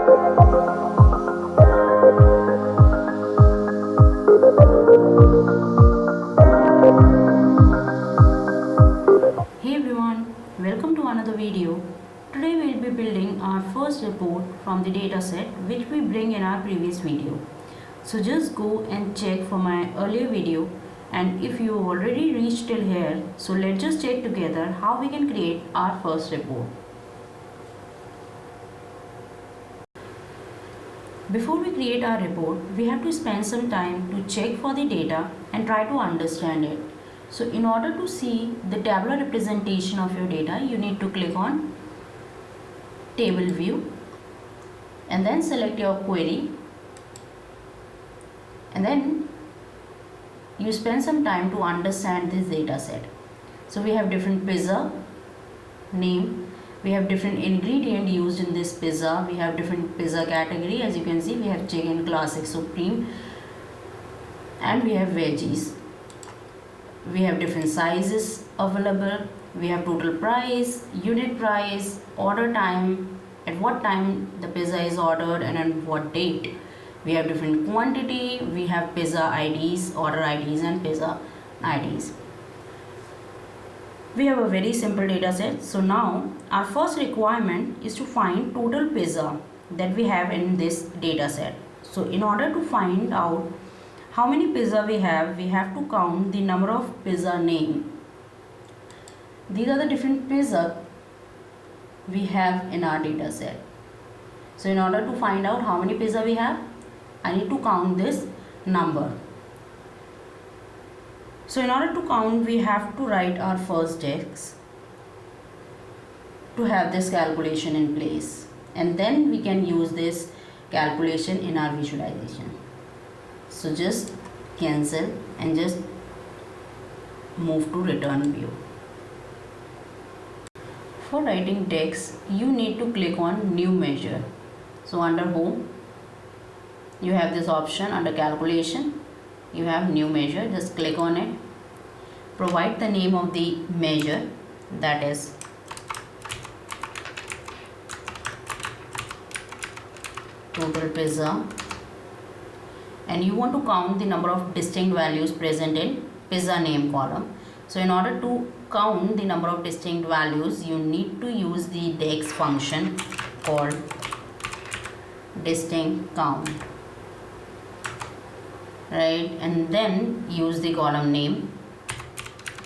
Hey everyone, welcome to another video. Today we will be building our first report from the dataset which we bring in our previous video. So just go and check for my earlier video, and if you already reached till here, so let's just check together how we can create our first report. Before we create our report, we have to spend some time to check for the data and try to understand it. So in order to see the tabular representation of your data, you need to click on table view and then select your query, and then you spend some time to understand this data set. So we have different pizza name, we have different ingredient used in this pizza, we have different pizza category. As you can see, we have chicken, classic, supreme, and we have veggies. We have different sizes available, we have total price, unit price, order time, at what time the pizza is ordered and on what date. We have different quantity, we have pizza IDs, order IDs, and pizza IDs. We have a very simple data set. So now our first requirement is to find total pizza that we have in this data set. So in order to find out how many pizza we have to count the number of pizza name. These are the different pizza we have in our data set. So in order to find out how many pizza we have, I need to count this number. So in order to count, we have to write our first x to have this calculation in place, and then we can use this calculation in our visualization. So just cancel and just move to return view. For writing text, you need to click on new measure. So under home, you have this option. Under calculation, you have new measure. Just click on it. Provide the name of the measure, that is total pizza, and you want to count the number of distinct values present in pizza name column. So in order to count the number of distinct values, you need to use the dex function called distinct count, right? And then use the column name,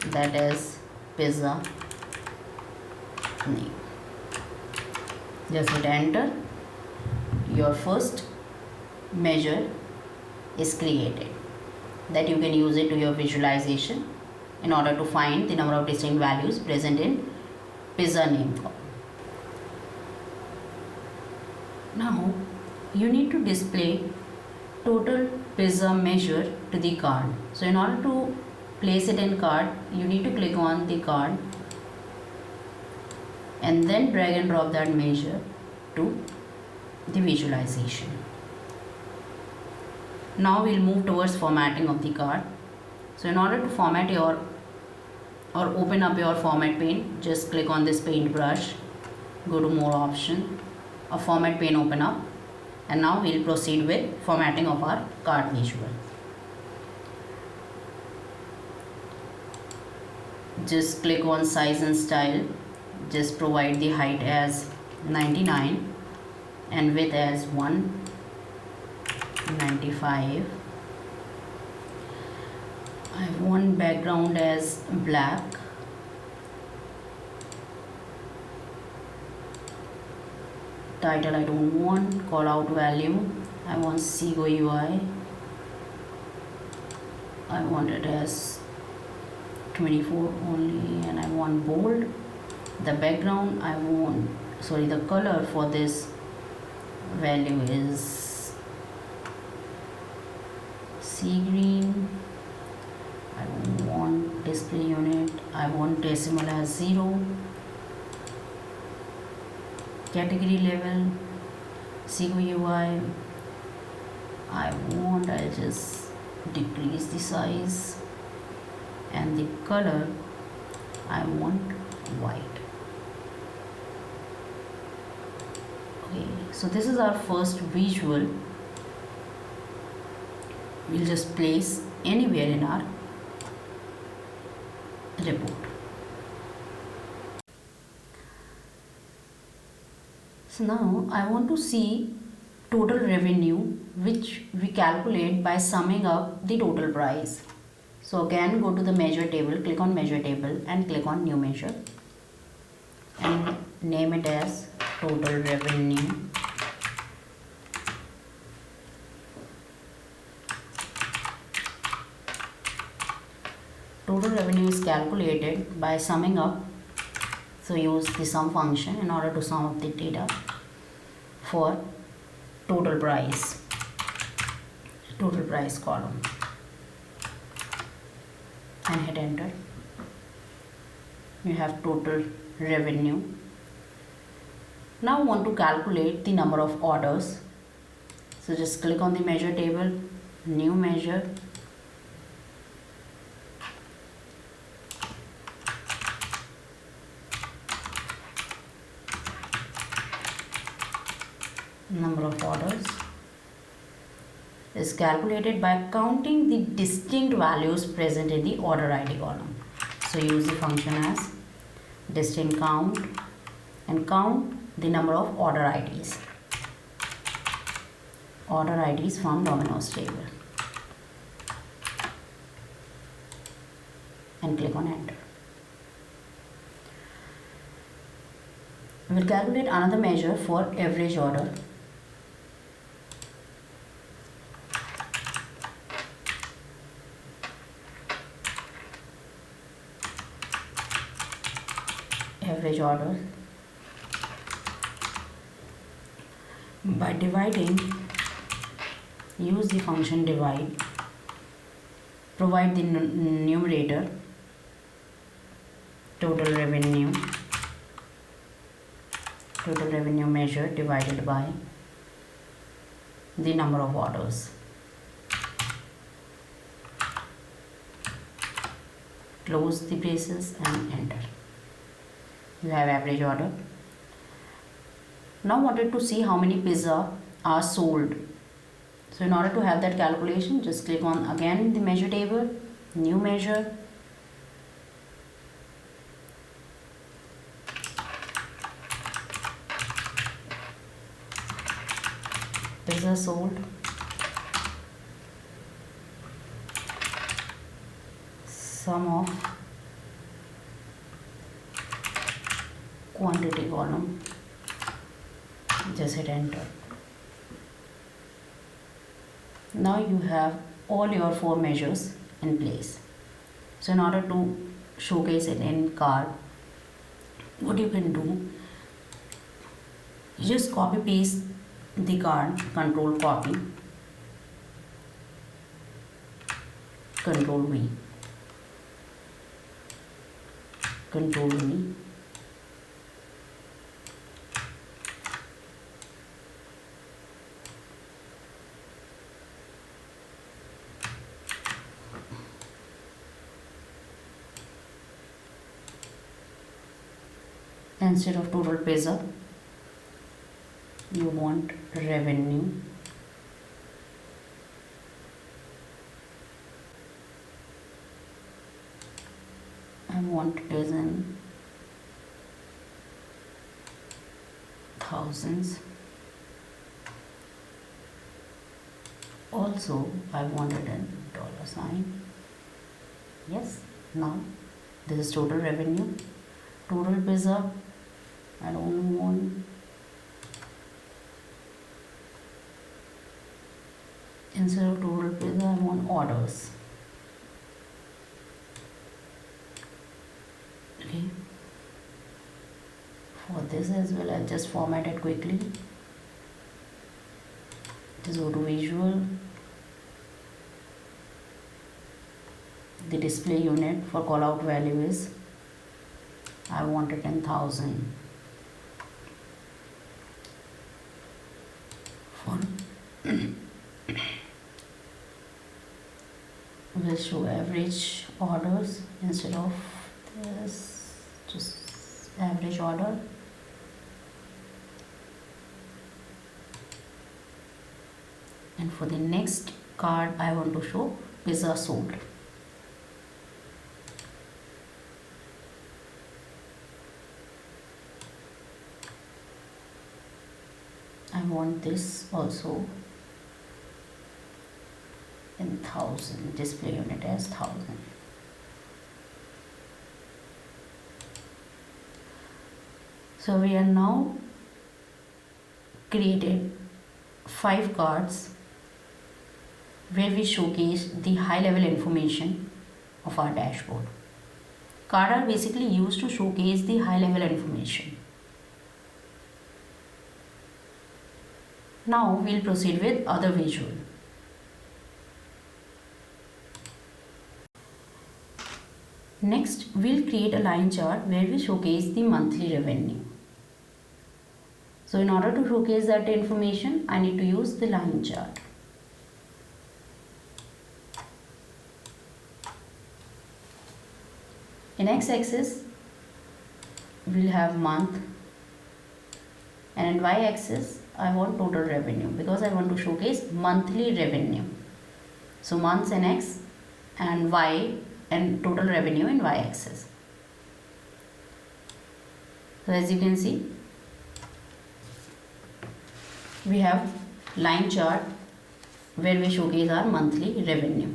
that is pizza name. Just hit enter. Your first measure is created, that you can use it to your visualization in order to find the number of distinct values present in pizza name column. Now you need to display total pizza measure to the card. So in order to place it in card, you need to click on the card and then drag and drop that measure to the visualization. Now we'll move towards formatting of the card. So in order to format your or open up your format pane, just click on this paintbrush, go to more option, a format pane open up, and now we'll proceed with formatting of our card visual. Just click on size and style, just provide the height as 99 and width as 195. I want background as black. Title I don't want. Call out value I want Sego UI. I want it as 24 only, and I want bold. The background I want, sorry, the color for this value is sea green. I don't want display unit, I want decimal as 0. Category level Sego UI, I'll just decrease the size, and the color I want white. Okay, so this is our first visual. We'll just place anywhere in our report. So now I want to see total revenue, which we calculate by summing up the total price. So again, go to the measure table, click on measure table and click on new measure and name it as total revenue. Total revenue is calculated by summing up. So use the sum function in order to sum up the data for total price column and hit enter. You have total revenue. Now want to calculate the number of orders. So just click on the measure table, new measure, number of orders is calculated by counting the distinct values present in the order ID column. So use the function as distinct count and count the number of order IDs. Order IDs from Domino's table and click on enter. We will calculate another measure for average order. Average order by dividing, use the function divide, provide the numerator total revenue measure divided by the number of orders. Close the braces and enter. You have average order. Now wanted to see how many pizza are sold. So in order to have that calculation, just click on again the measure table, new measure, pizza sold, sum of quantity column, just hit enter. Now you have all your 4 measures in place. So in order to showcase it in card, what you can do, you just copy paste the card, control copy, control V, control V, instead of total pizza you want revenue, I want it is in thousands. Also I want it in $sign. Yes, now this is total revenue. Total pizza, I don't want instead of total pizza I want orders. Okay, for this as well I'll just format it quickly. Just go to visual, the display unit for call out value is I want it in 1000. For we'll show average orders instead of this, just average order. And for the next card, I want to show pizza sold. I want this also in 1000, display unit as 1000. So we are now created 5 cards where we showcase the high level information of our dashboard. Cards are basically used to showcase the high level information. Now we'll proceed with other visual. Next, we'll create a line chart where we showcase the monthly revenue. So in order to showcase that information, I need to use the line chart. In x-axis, we'll have month, and in y-axis, I want total revenue because I want to showcase monthly revenue. So months in x and y and total revenue in y-axis. So as you can see, we have line chart where we showcase our monthly revenue.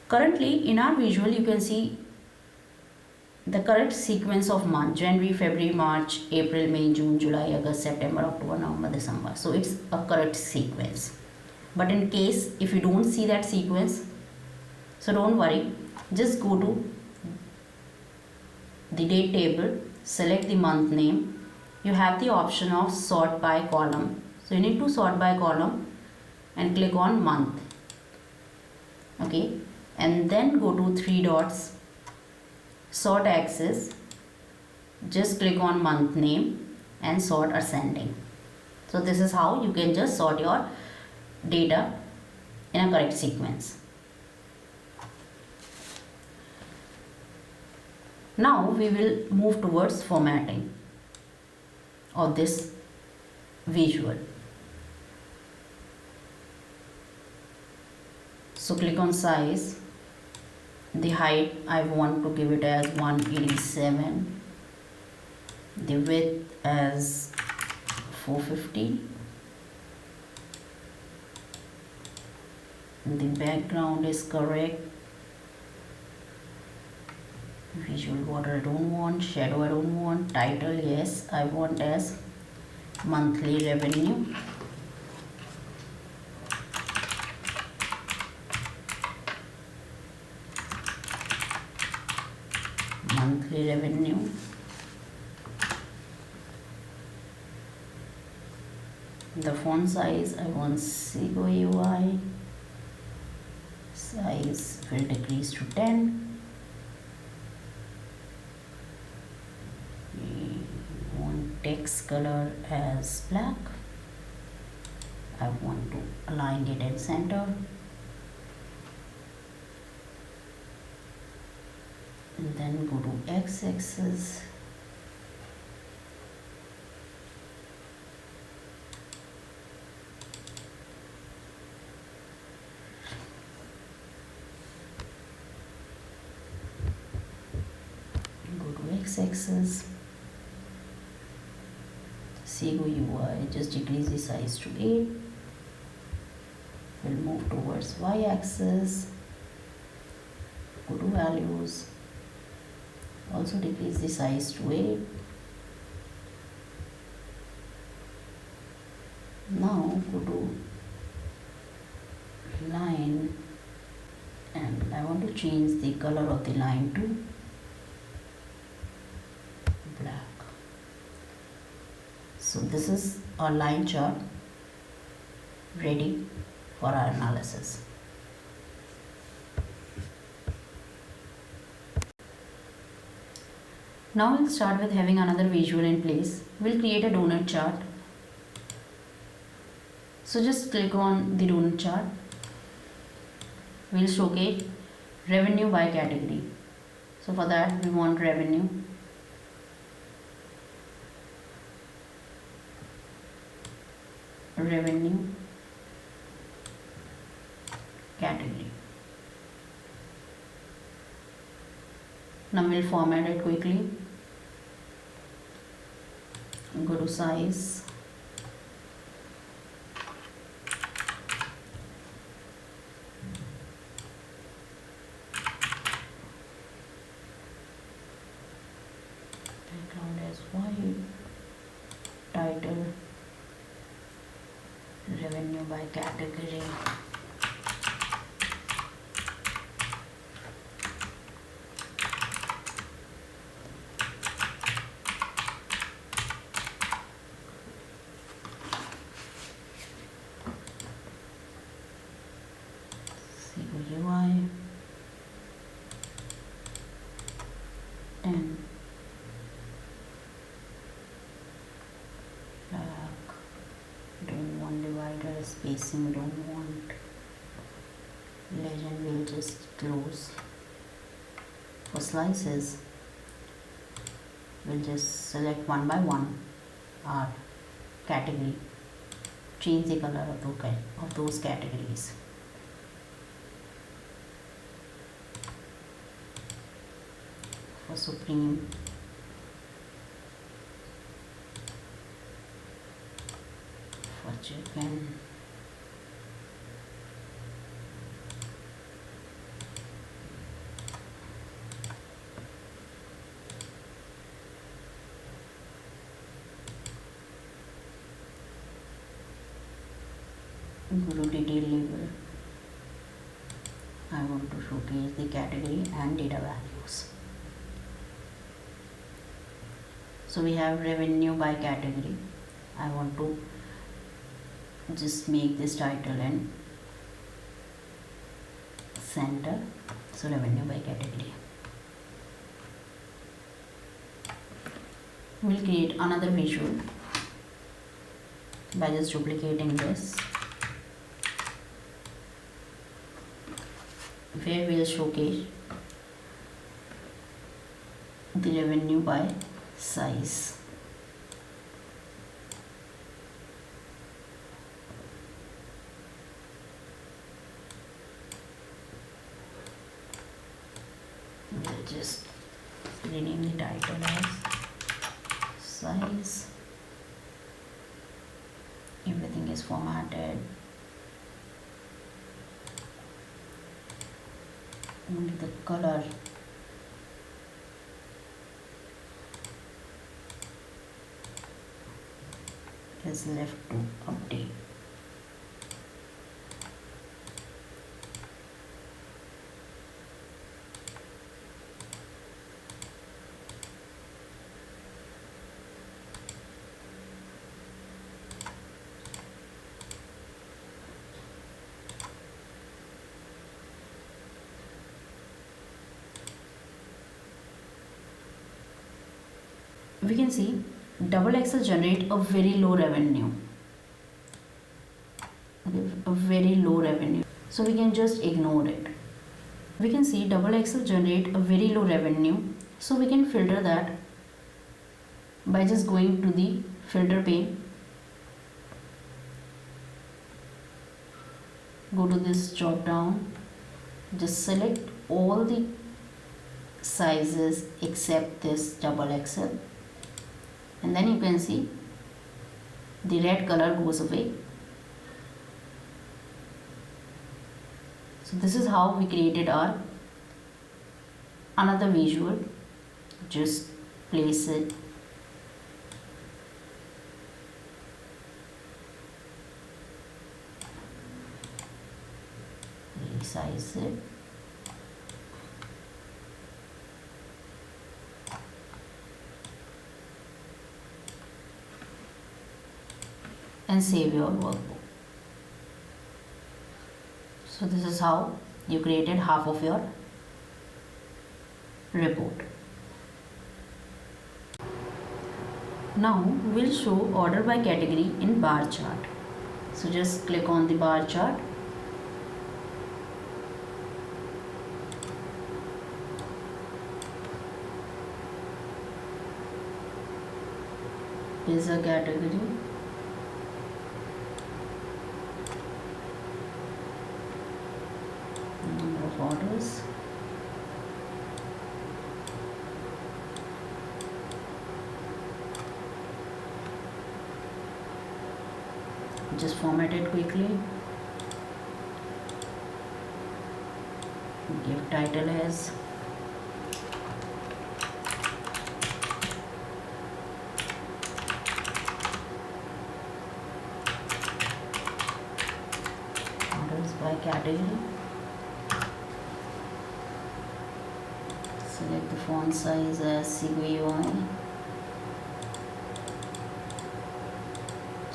Currently in our visual you can see the correct sequence of month: January, February, March, April, May, June, July, August, September, October, November, December. So it's a correct sequence. But in case if you don't see that sequence, so don't worry, just go to the date table, select the month name. You have the option of sort by column. So you need to sort by column and click on month. Okay, and then go to 3 dots, sort axis, just click on month name and sort ascending. So this is how you can just sort your data in a correct sequence. Now we will move towards formatting of this visual. So click on size. The height I want to give it as 187, the width as 450, the background is correct, visual border I don't want, shadow I don't want, title yes I want as monthly revenue. Monthly revenue. The font size I want Sego UI. Size will decrease to 10. We want text color as black. I want to align it in center. And then go to x-axis, Sego UI, just decrease the size to 8. We'll move towards y-axis, go to values, also decrease the size to 8. Now go to line and I want to change the color of the line to black. So this is our line chart ready for our analysis. Now we'll start with having another visual in place. We'll create a donut chart. So just click on the donut chart. We'll showcase revenue by category. So for that we want revenue. revenue category. Now we'll format it quickly. Go to size, background as white, title revenue by category. UI 10 black, don't want divider, spacing don't want, legend will just close. For slices we'll just select one by one our category, change the color of those categories. For supreme, for chicken, go to detail label. I want to showcase the category and data values. So we have revenue by category. I want to just make this title and center. So revenue by category. We'll create another visual by just duplicating this, where we'll showcase the revenue by size. We'll just rename the title as size. Everything is formatted. Only the color is left to update. We can see double Excel generate a very low revenue. Okay, a very low revenue. So we can just ignore it. We can see double Excel generate a very low revenue. So we can filter that by just going to the filter pane. Go to this drop down. Just select all the sizes except this double Excel. And then you can see the red color goes away. So this is how we created our another visual. Just place it resize it. And save your workbook. So this is how you created half of your report. Now we'll show order by category in bar chart. So just click on the bar chart. Pizza category. Just format it quickly. Give title as orders by category. Select the font size as CGUI.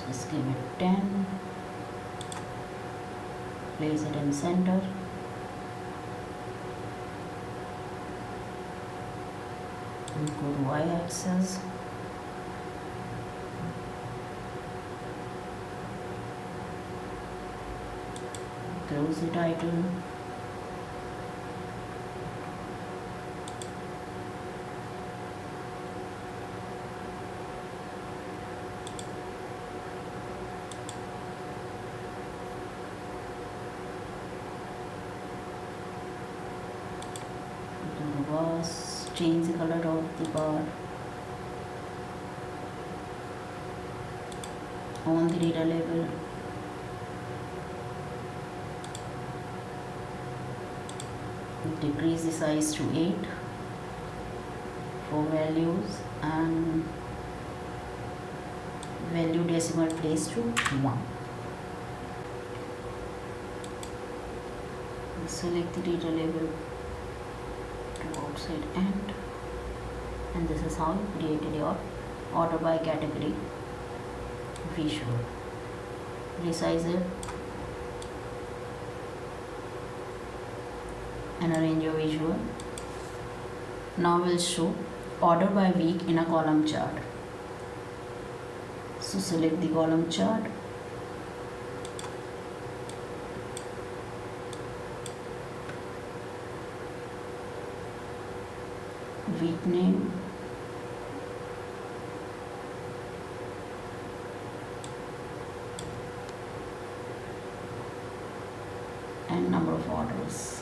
Just give it 10. Place it in center. And go to y-axis. Close the title. Bars, change the color of the bar on the data label. Decrease the size to 8 for values and value decimal place to 1. Select the data label to outside end, and this is how you created your order by category visual. Resize it and arrange your visual. Now we'll show order by week in a column chart. So select the column chart. Week name, and number of orders.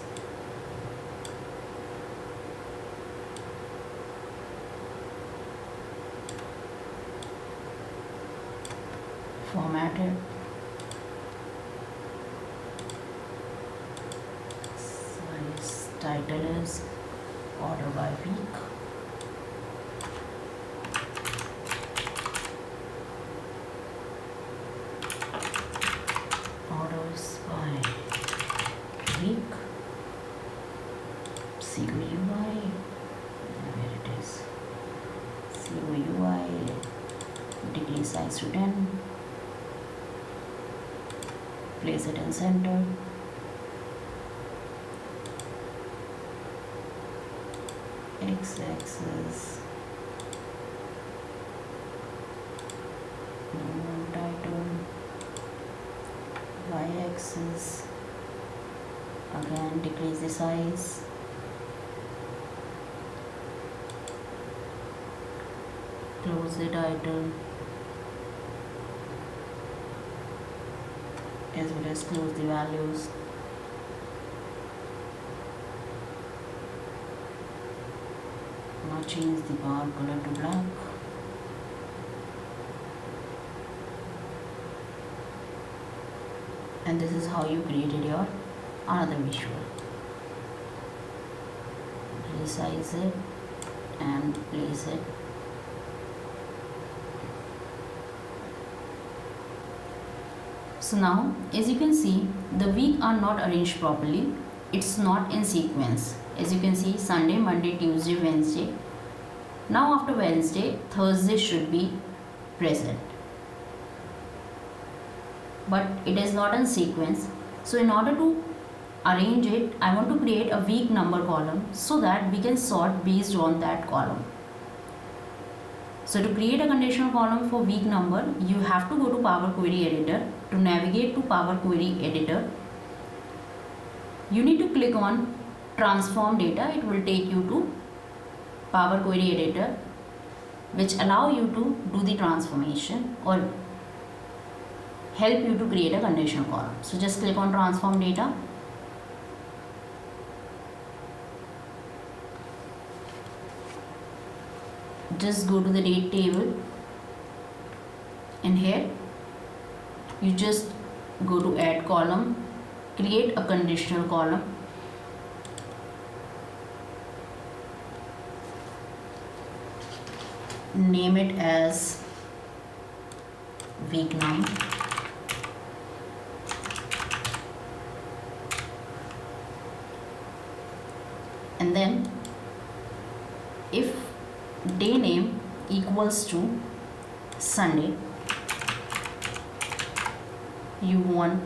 Format it. Size, title is order by week. Orders by week. CGUI. Where it is? CGUI. Degree size to 10. Place it in center. X-axis, title, y-axis, again decrease the size, close the title, as well as close the values. Now change the bar color to black. And this is how you created your another visual. Resize it and place it. So now, as you can see, the week are not arranged properly. It's not in sequence. As you can see, Sunday, Monday, Tuesday, Wednesday. Now after Wednesday, Thursday should be present. But it is not in sequence. So in order to arrange it, I want to create a week number column so that we can sort based on that column. So to create a conditional column for week number, you have to go to Power Query Editor. To navigate to Power Query Editor, you need to click on Transform Data. It will take you to Power Query Editor, which allow you to do the transformation or help you to create a conditional column. So just click on Transform Data. Just go to the date table. In here, you just go to add column, create a conditional column, name it as week num, and then if day name equals to Sunday, you want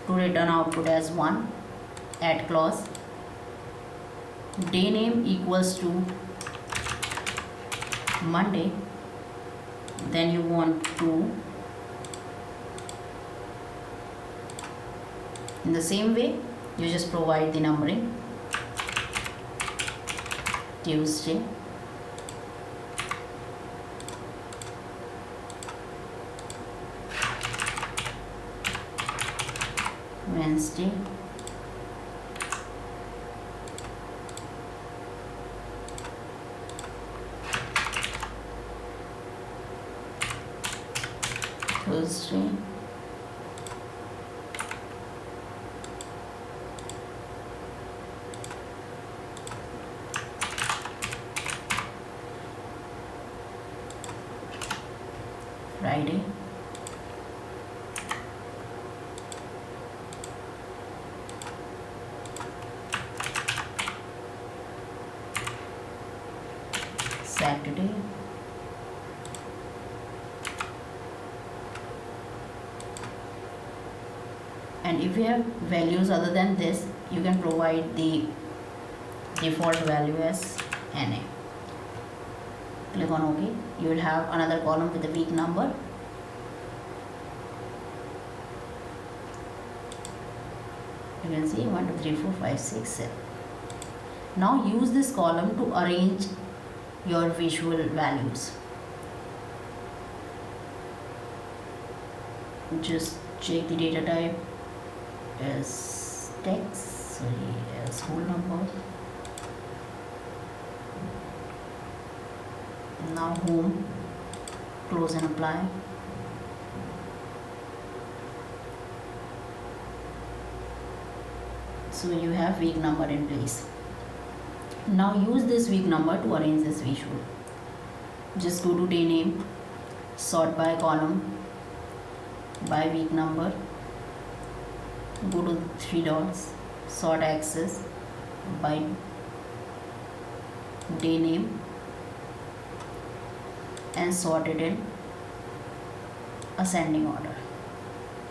to return output as 1, add clause. Day name equals to Monday, then you want to, in the same way, you just provide the numbering, Tuesday, Wednesday, Thursday, Friday, Saturday, and if you have values other than this, you can provide the default value as NA. Click on OK. You will have another column with the week number. You can see 1, 2, 3, 4, 5, 6, 7. Now use this column to arrange your visual values. Just check the data type as text, as whole number. Now home, close and apply. So you have week number in place. Now use this week number to arrange this visual. Just go to day name, sort by column, by week number, go to 3 dots, sort axis by day name, and sort it in ascending order: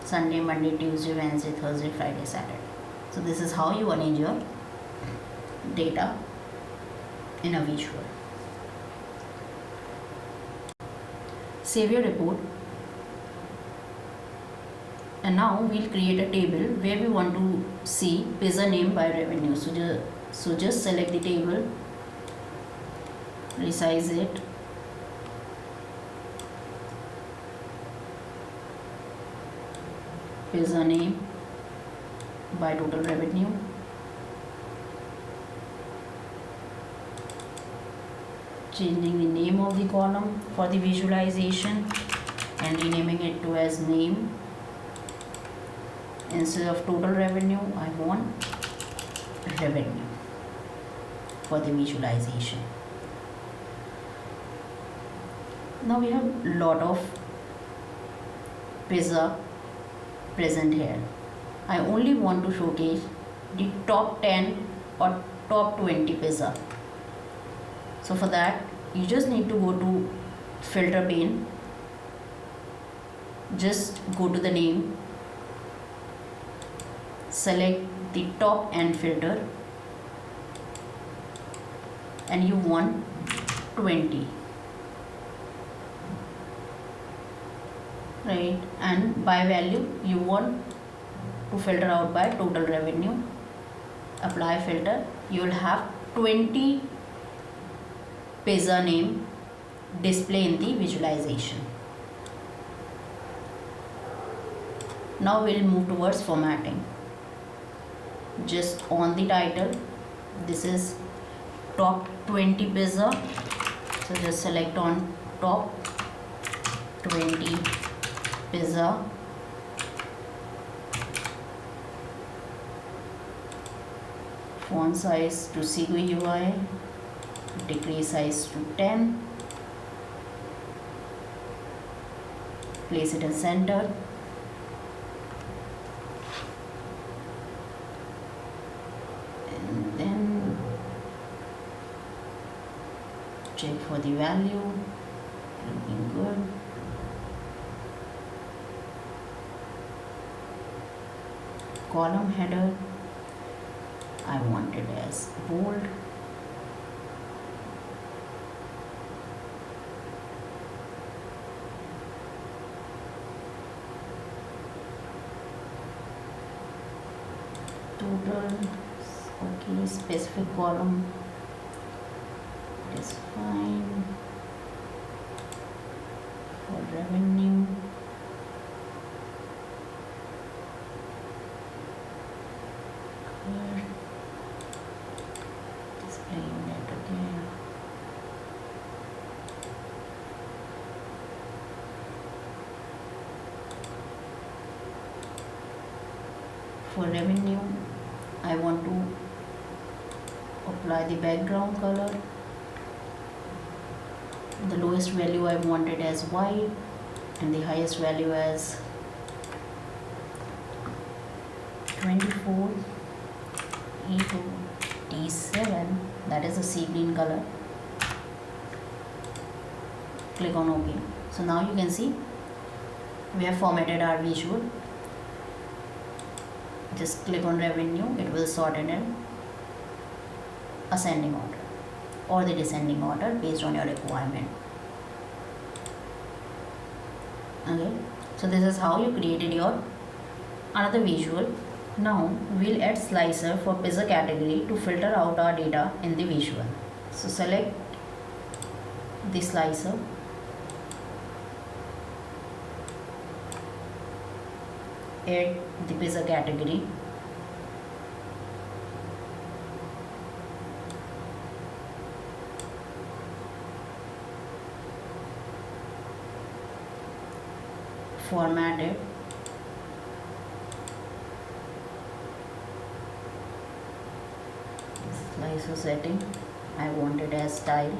Sunday, Monday, Tuesday, Wednesday, Thursday, Friday, Saturday. So this is how you arrange your data in a visual. Save your report, and now we'll create a table where we want to see pizza name by revenue. So just select the table, resize it, pizza name by total revenue, changing the name of the column for the visualization and renaming it to as name. Instead of total revenue, I want revenue for the visualization. Now we have lot of pizza present here. I only want to showcase the top 10 or top 20 pizza. So for that, you just need to go to filter pane, just go to the name, select the top and filter, and you want 20, right? And by value you want to filter out by total revenue. Apply filter. You will have 20 pizza name display in the visualization. Now we'll move towards formatting. Just on the title, this is top 20 pizza, so just select on top 20 pizza, Font size to Segue UI, decrease size to 10, place it in center, and then check for the value, looking good. Column header, I want it as bold. Total, okay, specific column, it is fine. For revenue, good. Displaying that again. For revenue, I want to apply the background color. The lowest value I want it as white and the highest value as 24 E2 T7, that is a sea green color. Click on OK. So now you can see we have formatted our visual. Just click on revenue, it will sort it in ascending order or the descending order based on your requirement. Okay, so this is how you created your another visual. Now we'll add slicer for pizza category to filter out our data in the visual. So select the slicer, add the pizza category, format it, slicer setting, I want it as tile.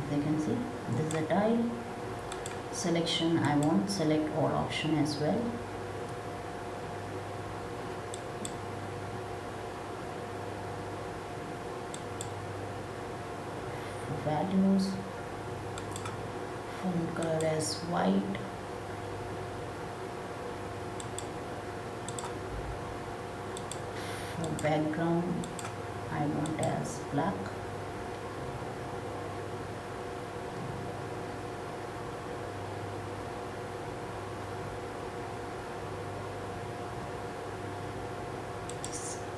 As you can see, this is a tile. Selection, I want select all option as well. Values, font color as white, for background I want as black.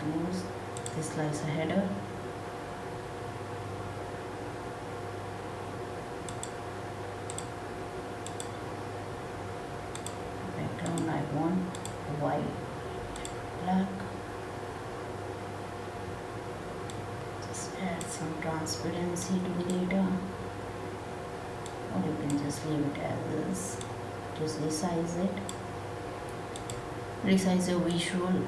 Close this slicer header. Background I want white, black. Just add some transparency to the data, or you can just leave it as this. Just resize it. Resize your visual.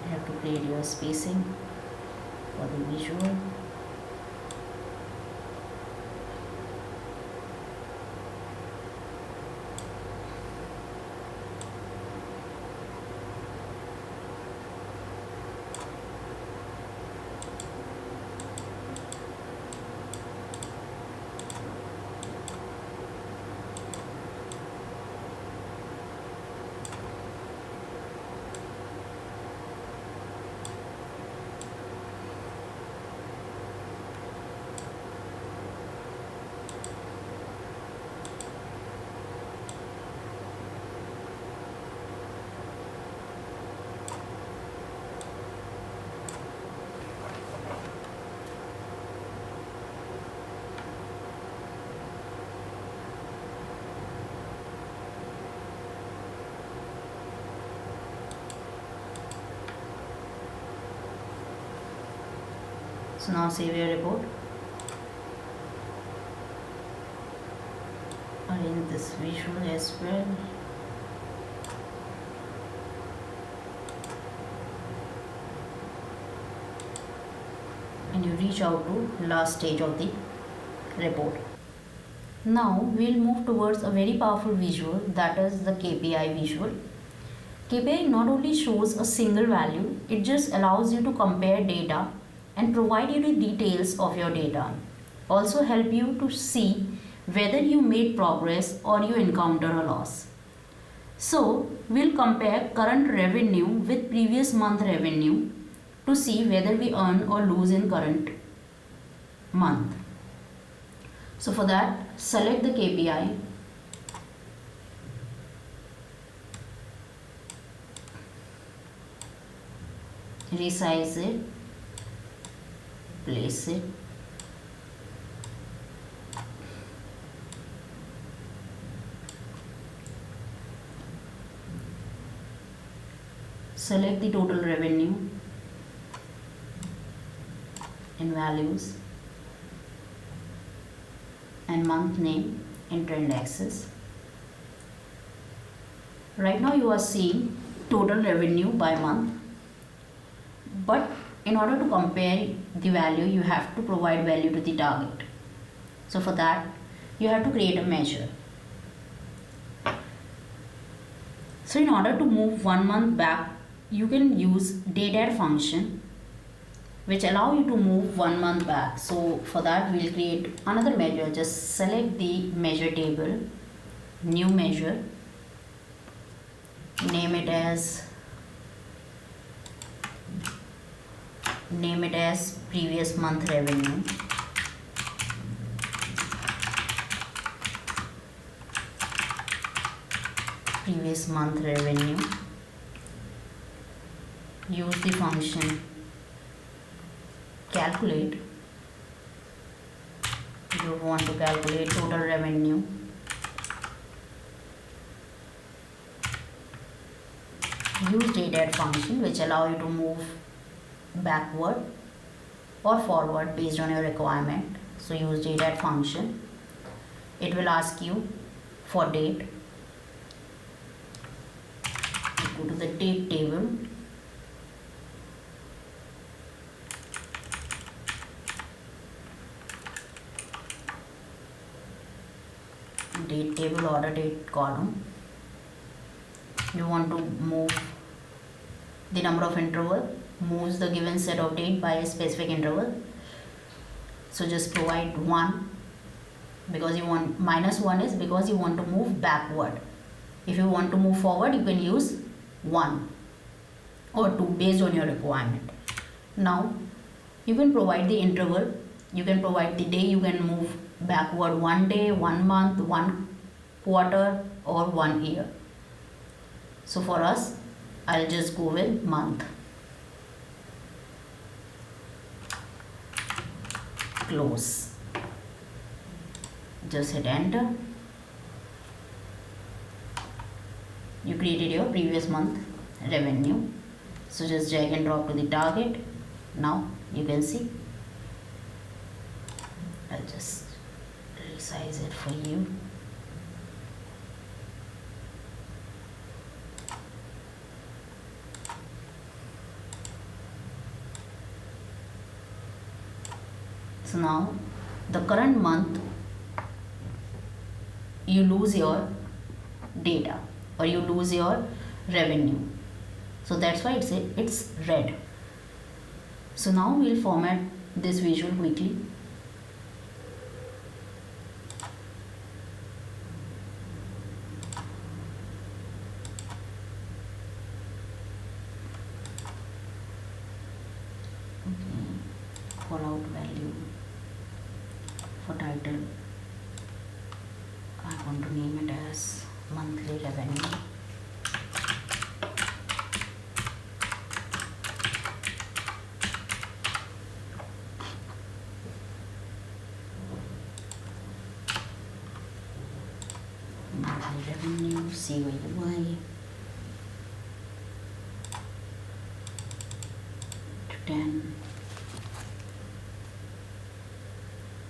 You have to create your spacing for the visual. So now save your report. Arrange this visual as well. And you reach out to last stage of the report. Now we'll move towards a very powerful visual, that is the KPI visual. KPI not only shows a single value, it just allows you to compare data and provide you the details of your data. Also help you to see whether you made progress or you encounter a loss. So we'll compare current revenue with previous month revenue to see whether we earn or lose in current month. So for that, select the KPI, resize it, place it, select the total revenue in values and month name in trend axis. Right now you are seeing total revenue by month, but in order to compare the value you have to provide value to the target. So for that you have to create a measure. So in order to move 1 month back, you can use date add function which allow you to move 1 month back. So for that we'll create another measure. Just select the measure table, new measure, name it as previous month revenue. Previous month revenue. Use the function calculate. You want to calculate total revenue. Use date add function which allow you to move backward or forward based on your requirement. So use date add function. It will ask you for date. Go to the date table. Date table, order date column. You want to move the number of interval, moves the given set of date by a specific interval. So just provide 1 because you want, -1 is because you want to move backward. If you want to move forward you can use 1 or 2 based on your requirement. Now you can provide the interval, you can provide the day, you can move backward 1 day, 1 month, 1 quarter or 1 year. So for us I'll just go with month. Close. Just hit enter. You created your previous month revenue. So just drag and drop to the target. Now you can see. I'll just resize it for you. So now the current month you lose your data or you lose your revenue. So that's why it's red. So now we'll format this visual quickly. Call out value for title. I want to name it as monthly revenue. Monthly revenue, CYY to 10.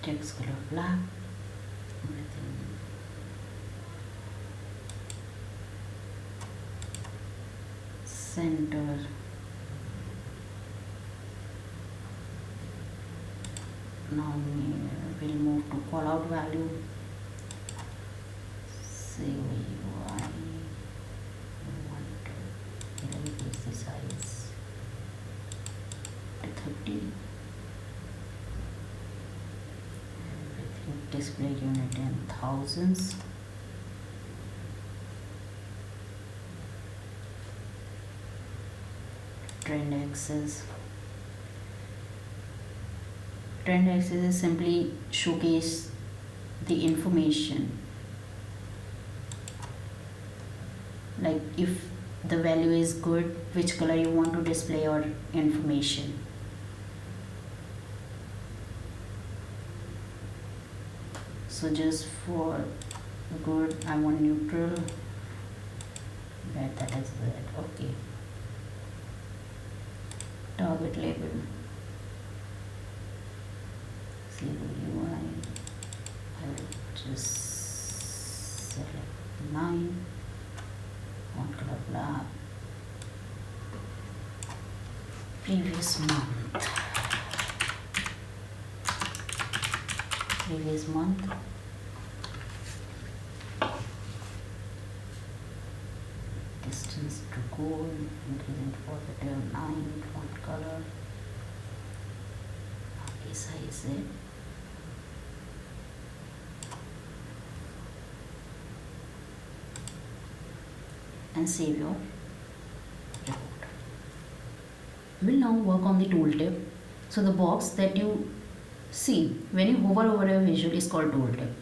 text color black, everything center. Now we'll move to call out value. Say UI, we want to increase the size to 30. Everything display unit in thousands. Trend axis. Trend axis is simply showcase the information, like if the value is good, which color you want to display your information. So just for good, I want neutral, that is red. Okay. Target label, zero UI, I will just select 9, font color black, previous month, distance to goal, increasing to positive 9, font color, size it, and save your report. We'll now work on the tooltip. So the box that you see when you hover over a visual is called tooltip.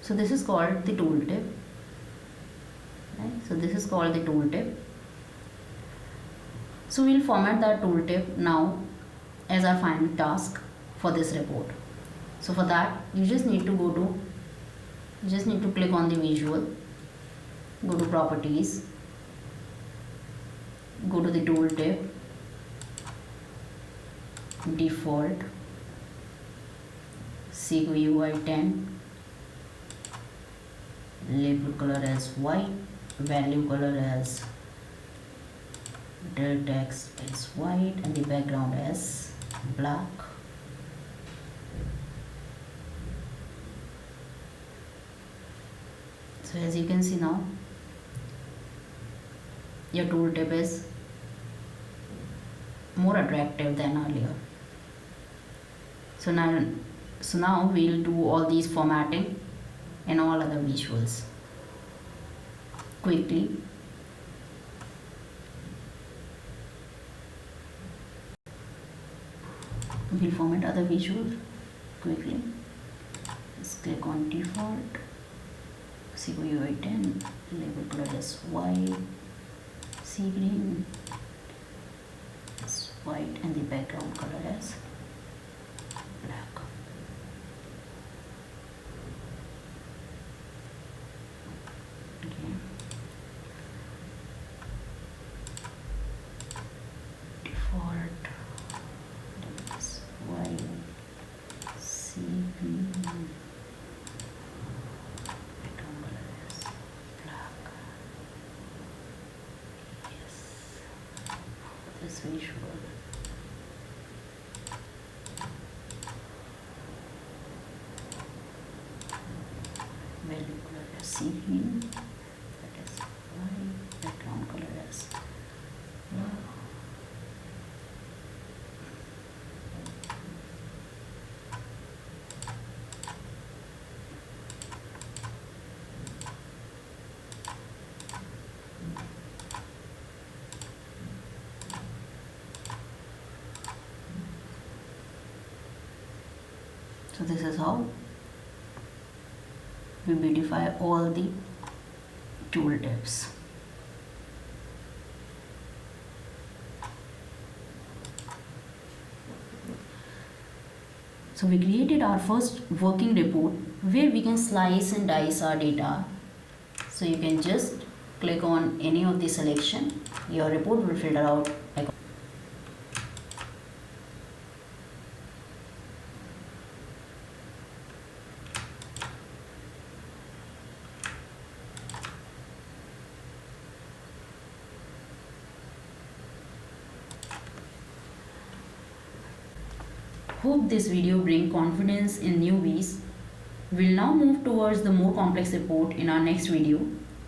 So this is called the tooltip. Right? So this is called the tooltip. So we'll format that tooltip now as our final task for this report. So for that you just need to click on the visual, go to properties, go to the tooltip, default, Sequo UI 10, label color as white, value color as del text is white, and the background as black. So as you can see now, your tooltip is more attractive than earlier. So now we'll do all these formatting and all other visuals quickly. We'll format other visuals quickly. Just click on default, Sequo UI 10, label color is white, sea green is white, and the background color is black. Okay. Default is white, sea green, background color is black. Yes, this visual. Value color is sea green, that is white, background color is black. So this is how we beautify all the tooltips. So we created our first working report where we can slice and dice our data. So you can just click on any of the selection, your report will filter out. Hope this video bring confidence in newbies. We'll now move towards the more complex report in our next video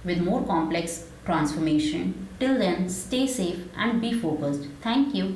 with more complex transformation. Till then, stay safe and be focused. Thank you.